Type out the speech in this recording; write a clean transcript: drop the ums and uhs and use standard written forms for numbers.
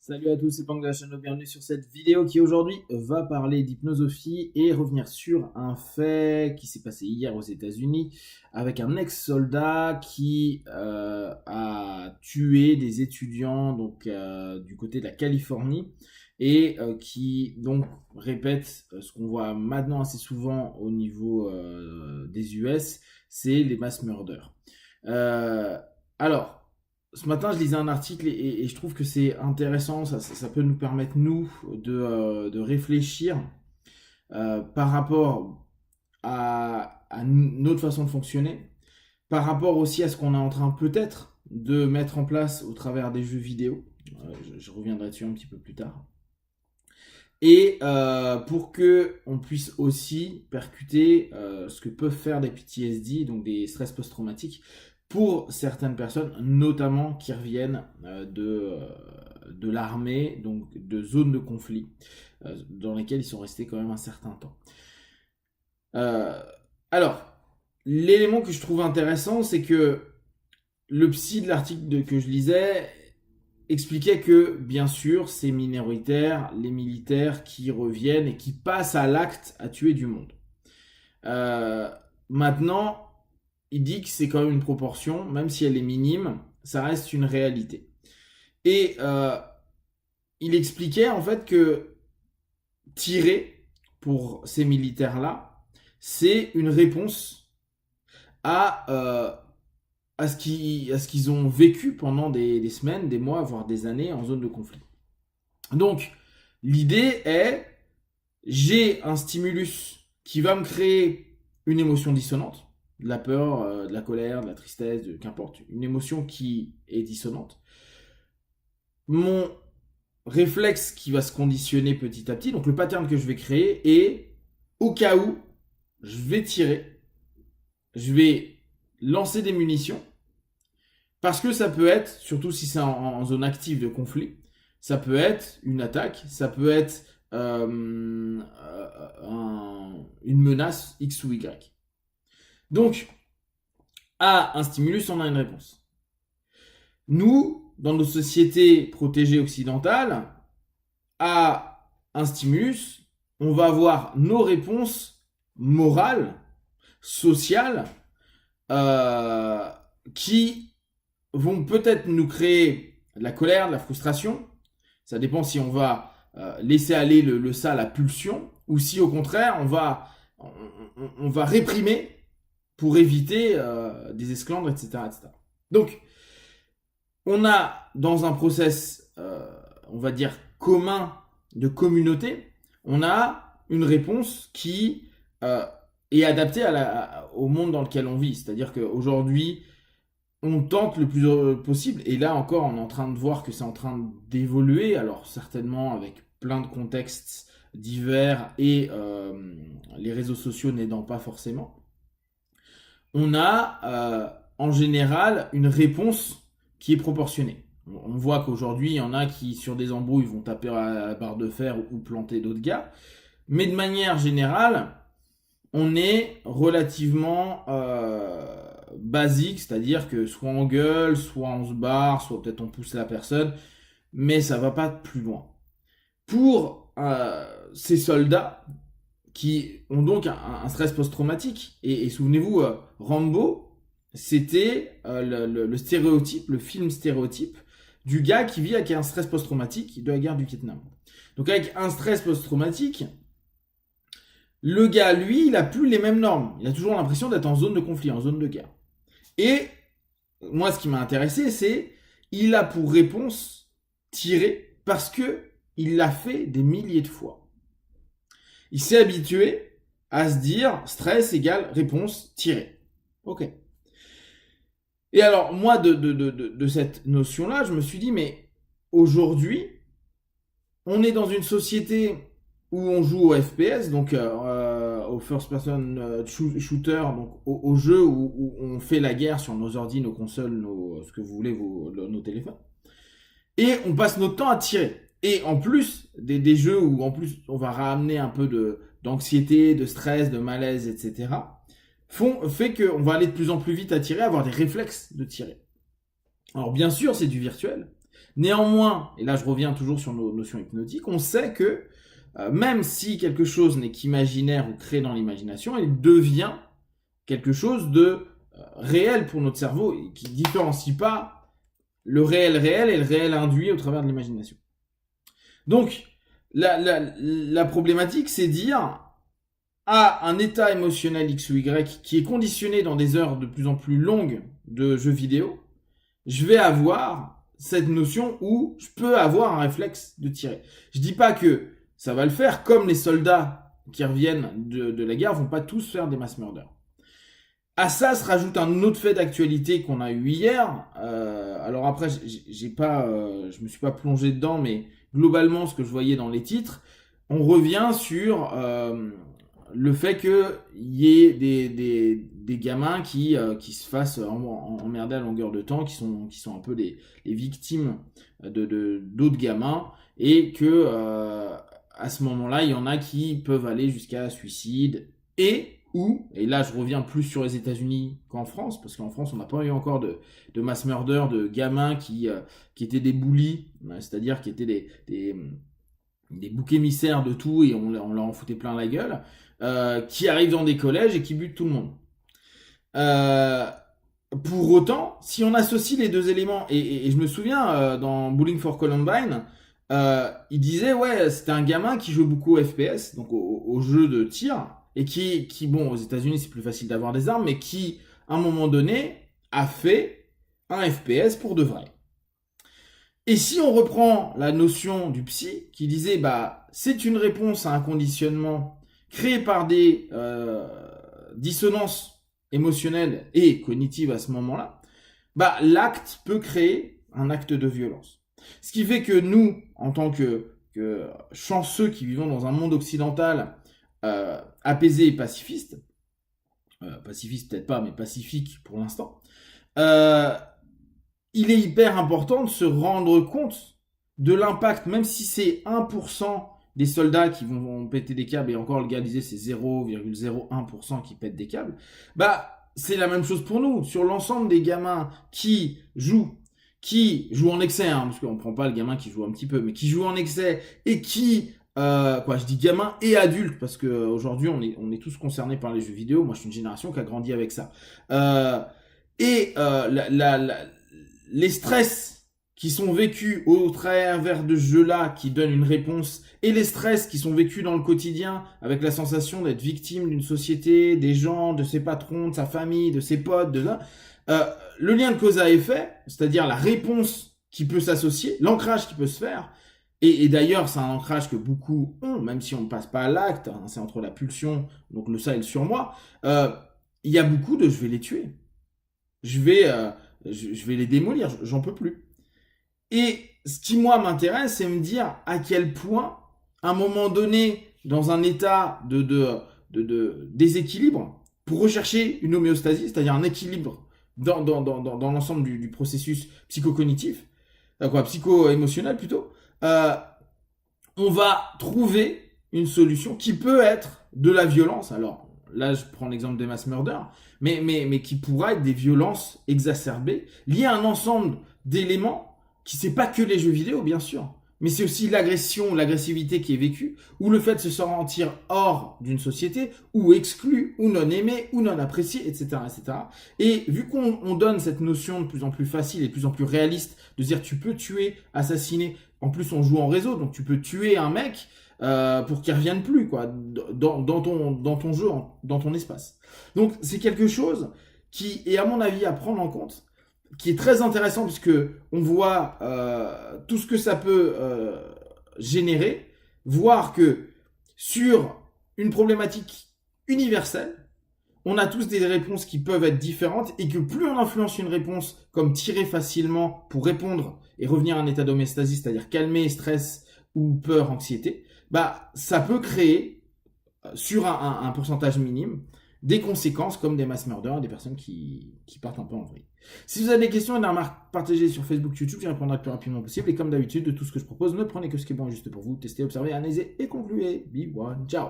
Salut à tous, c'est Pang de la chaîne, bienvenue sur cette vidéo qui aujourd'hui va parler d'hypnosophie et revenir sur un fait qui s'est passé hier aux États-Unis avec un ex-soldat qui a tué des étudiants du côté de la Californie et qui donc répète ce qu'on voit maintenant assez souvent au niveau des US, c'est les mass murders. Euh, alors, ce matin, je lisais un article et je trouve que c'est intéressant, ça peut nous permettre, nous, de réfléchir par rapport à notre façon de fonctionner, par rapport aussi à ce qu'on est en train peut-être de mettre en place au travers des jeux vidéo. Je reviendrai dessus un petit peu plus tard. Et pour que on puisse aussi percuter ce que peuvent faire des PTSD, donc des stress post-traumatiques, pour certaines personnes, notamment qui reviennent de l'armée, donc de zones de conflit, dans lesquelles ils sont restés quand même un certain temps. Euh, alors, l'élément que je trouve intéressant, c'est que le psy de l'article que je lisais expliquait que, bien sûr, c'est minoritaire, les militaires qui reviennent et qui passent à l'acte à tuer du monde. Euh, Maintenant, il dit que c'est quand même une proportion, même si elle est minime, ça reste une réalité. Et il expliquait en fait que tirer pour ces militaires-là, c'est une réponse à, euh, à ce qu'ils ont vécu pendant des semaines, des mois, voire des années en zone de conflit. Donc, l'idée est, j'ai un stimulus qui va me créer une émotion dissonante, de la peur, de la colère, de la tristesse, qu'importe, une émotion qui est dissonante. Mon réflexe qui va se conditionner petit à petit, donc le pattern que je vais créer est, au cas où, je vais tirer, je vais lancer des munitions, parce que ça peut être, surtout si c'est en zone active de conflit, ça peut être une attaque, ça peut être une menace X ou Y. Donc, à un stimulus, on a une réponse. Nous, dans nos sociétés protégées occidentales, à un stimulus, on va avoir nos réponses morales, sociales, euh, qui vont peut-être nous créer de la colère, de la frustration. Ça dépend si on va laisser aller ça à la pulsion ou si au contraire on va réprimer pour éviter des esclandres, etc., etc. Donc, on a dans un process, on va dire, commun de communauté, on a une réponse qui est adaptée au monde dans lequel on vit. C'est-à-dire qu'aujourd'hui, on tente le plus possible, et là encore, on est en train de voir que c'est en train d'évoluer, alors certainement avec plein de contextes divers et les réseaux sociaux n'aidant pas forcément. On a en général une réponse qui est proportionnée. On voit qu'aujourd'hui, il y en a qui, sur des embrouilles, vont taper à la barre de fer ou planter d'autres gars. Mais de manière générale, on est relativement basique, c'est-à-dire que soit on gueule, soit on se barre, soit peut-être on pousse la personne, mais ça va pas plus loin. Pour ces soldats qui ont donc un stress post-traumatique, et souvenez-vous, Rambo, c'était le stéréotype, le film stéréotype du gars qui vit avec un stress post-traumatique de la guerre du Vietnam. Donc avec un stress post-traumatique, le gars, lui, il a plus les mêmes normes. Il a toujours l'impression d'être en zone de conflit, en zone de guerre. Et moi, ce qui m'a intéressé, c'est il a pour réponse tirer parce que il l'a fait des milliers de fois. Il s'est habitué à se dire stress égale réponse tirer. Ok. Et alors, moi, de cette notion-là, je me suis dit, mais aujourd'hui, on est dans une société où on joue au FPS, donc au first person shooter, donc au jeu où on fait la guerre sur nos ordi, nos consoles, ce que vous voulez, nos téléphones. Et on passe notre temps à tirer. Et en plus, des jeux où en plus on va ramener un peu d'anxiété, de stress, de malaise, etc., fait qu'on va aller de plus en plus vite à tirer, avoir des réflexes de tirer. Alors bien sûr, c'est du virtuel. Néanmoins, et là je reviens toujours sur nos notions hypnotiques, on sait que même si quelque chose n'est qu'imaginaire ou créé dans l'imagination, il devient quelque chose de réel pour notre cerveau et qui ne différencie pas le réel réel et le réel induit au travers de l'imagination. Donc, la problématique, c'est dire à un état émotionnel X ou Y qui est conditionné dans des heures de plus en plus longues de jeux vidéo, je vais avoir cette notion où je peux avoir un réflexe de tirer. Je dis pas que ça va le faire, comme les soldats qui reviennent de la guerre vont pas tous faire des mass murders. À ça se rajoute un autre fait d'actualité qu'on a eu hier. Alors après, je me suis pas plongé dedans, mais globalement, ce que je voyais dans les titres, on revient sur le fait qu'il y ait des gamins qui se fassent emmerder à longueur de temps, qui sont un peu les victimes d'autres gamins, et que à ce moment-là, il y en a qui peuvent aller jusqu'à suicide et là je reviens plus sur les États-Unis qu'en France, parce qu'en France on n'a pas eu encore de mass murder de gamins qui étaient des bullies, c'est-à-dire qui étaient des boucs émissaires de tout et on leur en foutait plein la gueule, qui arrivent dans des collèges et qui butent tout le monde. Pour autant, si on associe les deux éléments, et je me souviens dans Bowling for Columbine, il disait ouais c'était un gamin qui joue beaucoup au FPS, donc au jeu de tir, et qui bon, aux États-Unis c'est plus facile d'avoir des armes, mais qui à un moment donné a fait un FPS pour de vrai. Et si on reprend la notion du psy qui disait bah c'est une réponse à un conditionnement créé par des dissonances émotionnelles et cognitives à ce moment-là, bah l'acte peut créer un acte de violence. Ce qui fait que nous, en tant que chanceux qui vivons dans un monde occidental apaisé et pacifiste, pacifiste peut-être pas, mais pacifique pour l'instant, il est hyper important de se rendre compte de l'impact, même si c'est 1% des soldats qui vont péter des câbles, et encore le gars disait c'est 0,01% qui pètent des câbles, bah c'est la même chose pour nous, sur l'ensemble des gamins qui jouent en excès, hein, parce qu'on prend pas le gamin qui joue un petit peu, mais qui joue en excès, et qui, je dis gamin et adulte, parce que aujourd'hui on est tous concernés par les jeux vidéo, moi je suis une génération qui a grandi avec ça, les stress qui sont vécus au travers de ce jeu-là, qui donnent une réponse, et les stress qui sont vécus dans le quotidien, avec la sensation d'être victime d'une société, des gens, de ses patrons, de sa famille, de ses potes, le lien de cause à effet, c'est-à-dire la réponse qui peut s'associer, l'ancrage qui peut se faire, et d'ailleurs c'est un ancrage que beaucoup ont, même si on ne passe pas à l'acte, hein, c'est entre la pulsion, donc le ça et le surmoi, il y a beaucoup de je vais les tuer, je vais les démolir, j'en peux plus. Et ce qui, moi, m'intéresse, c'est me dire à quel point, à un moment donné, dans un état de déséquilibre, pour rechercher une homéostasie, c'est-à-dire un équilibre dans l'ensemble du processus psychocognitif, psycho-émotionnel plutôt, on va trouver une solution qui peut être de la violence. Alors, là, je prends l'exemple des mass murders, mais qui pourra être des violences exacerbées, liées à un ensemble d'éléments qui c'est pas que les jeux vidéo, bien sûr, mais c'est aussi l'agression, l'agressivité qui est vécue, ou le fait de se sentir hors d'une société, ou exclu, ou non aimé, ou non apprécié, etc., etc. Et vu qu'on donne cette notion de plus en plus facile et de plus en plus réaliste, de dire tu peux tuer, assassiner, en plus on joue en réseau, donc tu peux tuer un mec pour qu'il revienne plus, quoi, dans ton jeu, dans ton espace. Donc c'est quelque chose qui est à mon avis à prendre en compte, qui est très intéressant puisque on voit tout ce que ça peut générer, voir que sur une problématique universelle, on a tous des réponses qui peuvent être différentes et que plus on influence une réponse comme tirer facilement pour répondre et revenir à un état d'homéostasie, c'est-à-dire calmer stress ou peur, anxiété, bah ça peut créer sur un pourcentage minime des conséquences comme des mass murders, des personnes qui partent un peu en vrille. Si vous avez des questions et des remarques, partagez sur Facebook, YouTube, j'y répondrai le plus rapidement possible. Et comme d'habitude, de tout ce que je propose, ne prenez que ce qui est bon et juste pour vous. Testez, observez, analysez et concluez. Be one, ciao.